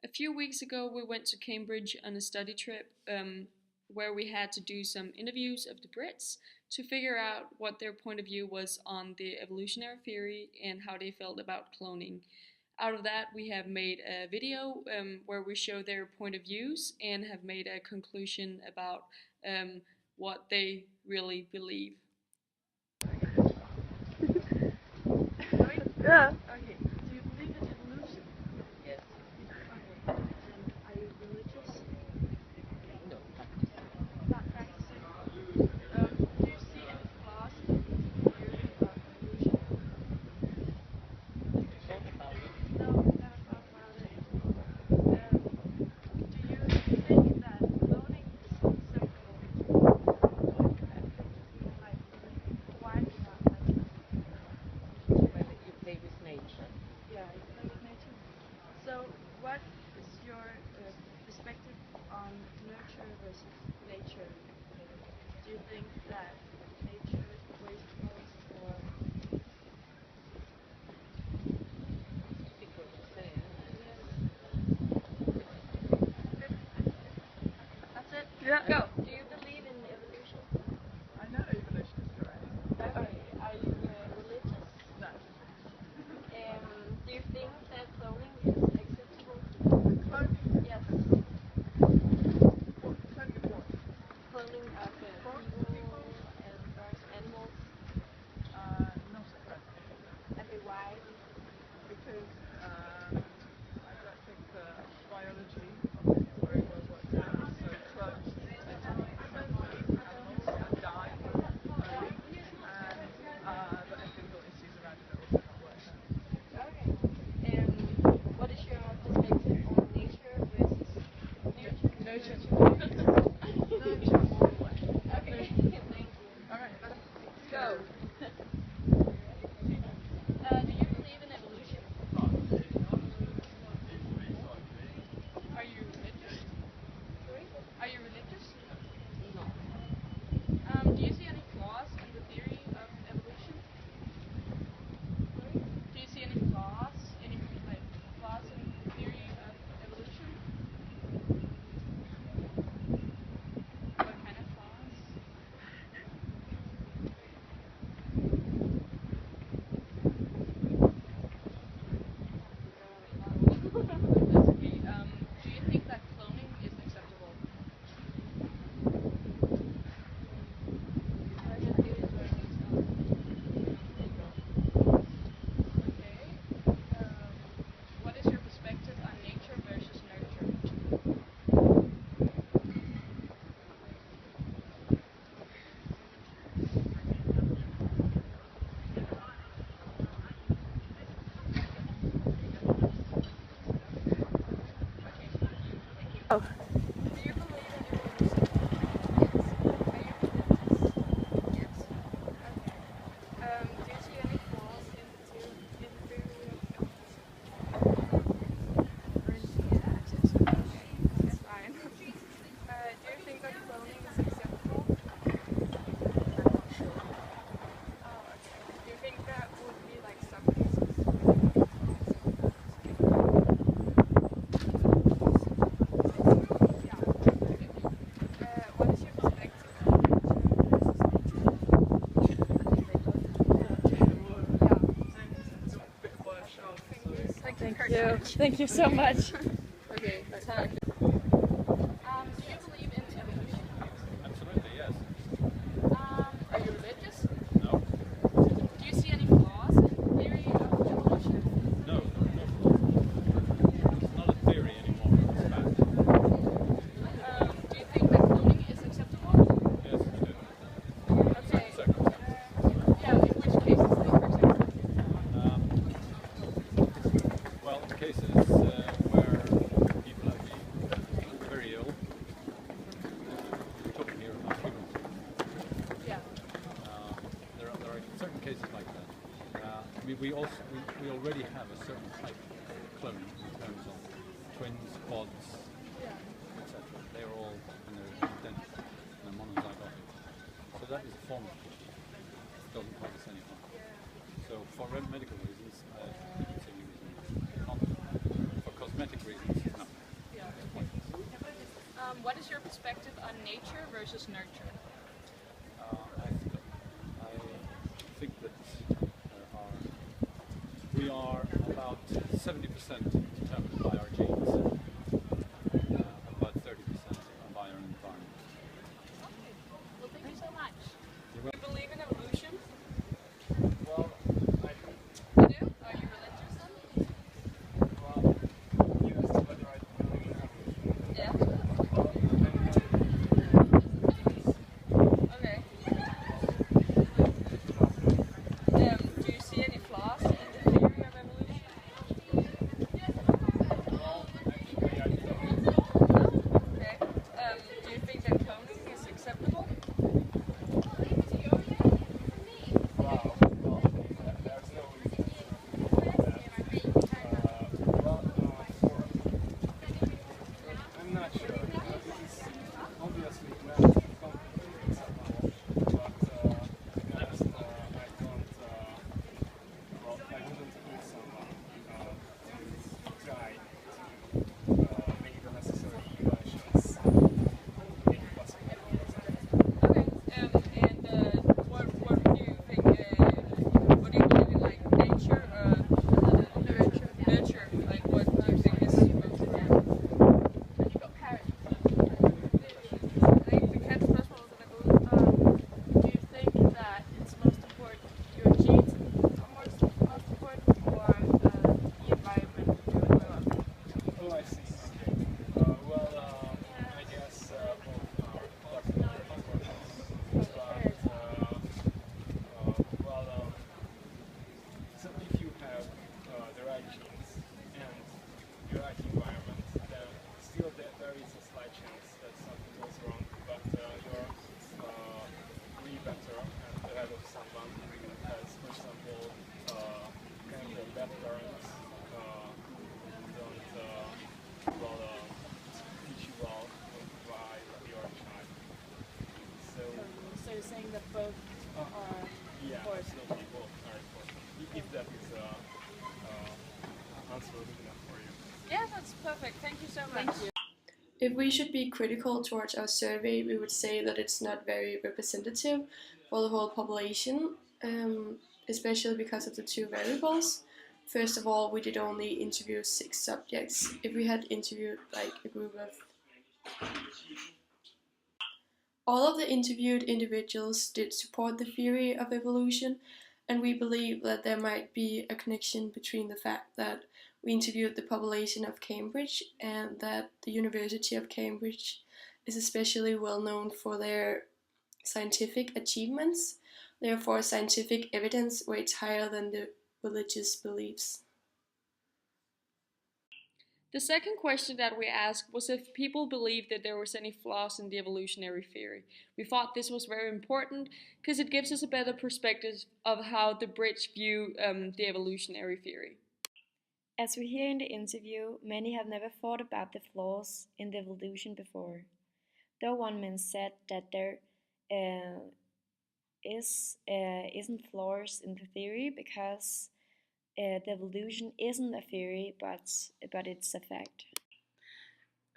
A few weeks ago, we went to Cambridge on a study trip where we had to do some interviews of the Brits to figure out what their point of view was on the evolutionary theory and how they felt about cloning. Out of that, we have made a video where we show their point of views and have made a conclusion about what they really believe. Yeah. Okay, do you believe in evolution? Yes. Okay. And are you religious? No. Not practicing? Do you see any flaws in the theory of evolution? Thought about it. No, never thought about it. Do you think that cloning is acceptable? Like, why do you not like it? Well, you play with nature. Yeah, you play with nature. So, what is your perspective on nurture versus nature? Do you think that nature is wasteful or? Difficult to say. That's it? Yeah. Go! Do you believe in evolution? I know evolution is correct. Okay. Are you religious? No. Do you think that cloning is acceptable? Cloning? Yes. What? Cloning of what? Cloning of people and animals. Not at present. Okay, why? Because I don't think the biology of it is very well worked out. So clones animals and die early, and the ethical issues around it are also not worked out. Okay. What is your perspective on nature versus nurture? Nurture. Nurture. Nurture all the way. Okay, thank you. Alright, Go. Do you believe in evolution? Are you religious? Sorry? Are you religious? No. Do you see any flaws in the theory of evolution? Sorry? Do you see any flaws? Any flaws in the theory of evolution? What kind of flaws? That's okay. Do you think that cloning is acceptable? Okay. What is your perspective on nature versus nurture? Oh. Do you believe in evolution? Are you religious? Yes. Okay. Do you see any flaws in the theory of evolution? That's fine. Do you think that cloning is acceptable? I'm not sure. Oh, okay. Do you think that would be like some cases where you would Yeah. What is your perspective on nurture versus nature? Thank you. Thank you so much. Okay, time. Do you believe in evolution? Absolutely, yes. Are you religious? No. Do you see any flaws in the theory of evolution? No. It's not a theory anymore. It's fact. Do you think that cloning is acceptable? Yes, it's good. Okay. Circumstances. Yeah, in which cases, like, for example? Well, in cases where people have been very ill, we're talking here about humans. Yeah. There are certain cases like that. I mean, we already have a certain type of cloning in terms of twins, pods, Yeah. etc. They are all and they're identical and they're monozygotic. So that is a form of cloning. It doesn't cause us any harm. So for medical reasons, I can say no. For cosmetic reasons, no. What is your perspective on nature versus nurture? I think that we are about 70% determined by our genes, about 30% by our environment. Okay. Well, thank you so much. You're Do you believe in evolution? Well, You do? Are you religious then? well, you asked whether I believe in evolution. Yeah. Well, Okay. Do you see any flaws in the theory of evolution? actually, I don't. Okay. Do you think that cloning is acceptable? Wow. Well, there's no reason for that. I'm not sure. This is obviously not completely acceptable, but to be honest, I don't. Well, I wouldn't put someone to try to make the necessary inventions if possible. Okay. And what would you think? What do you believe in, like nature or nurture? Nurture. Like what do you think is most important? You got parents. Nej, det kan spørgsmålet den er gået. Do you think that it's most important your genes are most important or the environment you're around? Oh, I see. Well, I guess both are important. Well, so if you have the right genes and the right environment, then still there is a slight chance that something goes wrong, but you're way better and ahead of someone who has, for example, kind of bad parents who don't teach you well while you're a child. So So you're saying that both are yeah, important? absolutely both are important. If that is answer good enough for you. Yeah, that's perfect. Thank you so much. Thank you. If we should be critical towards our survey, we would say that it's not very representative for the whole population, especially because of the two variables. First of all, we did only interview 6 subjects. If we had interviewed like a group of all of the interviewed individuals did support the theory of evolution, and we believe that there might be a connection between the fact that we interviewed the population of Cambridge and that the University of Cambridge is especially well known for their scientific achievements. Therefore, scientific evidence weighs higher than the religious beliefs. The second question that we asked was if people believed that there was any flaws in the evolutionary theory. We thought this was very important because it gives us a better perspective of how the Brits view the evolutionary theory. As we hear in the interview, many have never thought about the flaws in the evolution before. Though one man said that there isn't flaws in the theory because the evolution isn't a theory, but it's a fact.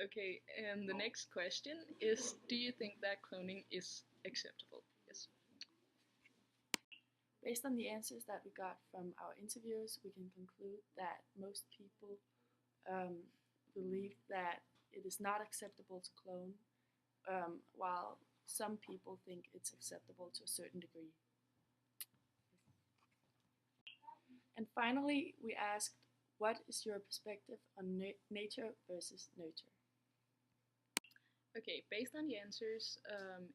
Okay, and the next question is, do you think that cloning is acceptable? Yes. Based on the answers that we got from our interviews, we can conclude that most people believe that it is not acceptable to clone, while some people think it's acceptable to a certain degree. And finally, we asked, what is your perspective on nature versus nurture? Okay, based on the answers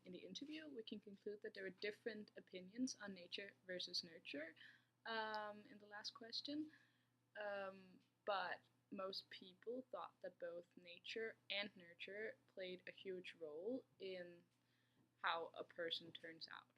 in the interview, we can conclude that there are different opinions on nature versus nurture in the last question. But most people thought that both nature and nurture played a huge role in how a person turns out.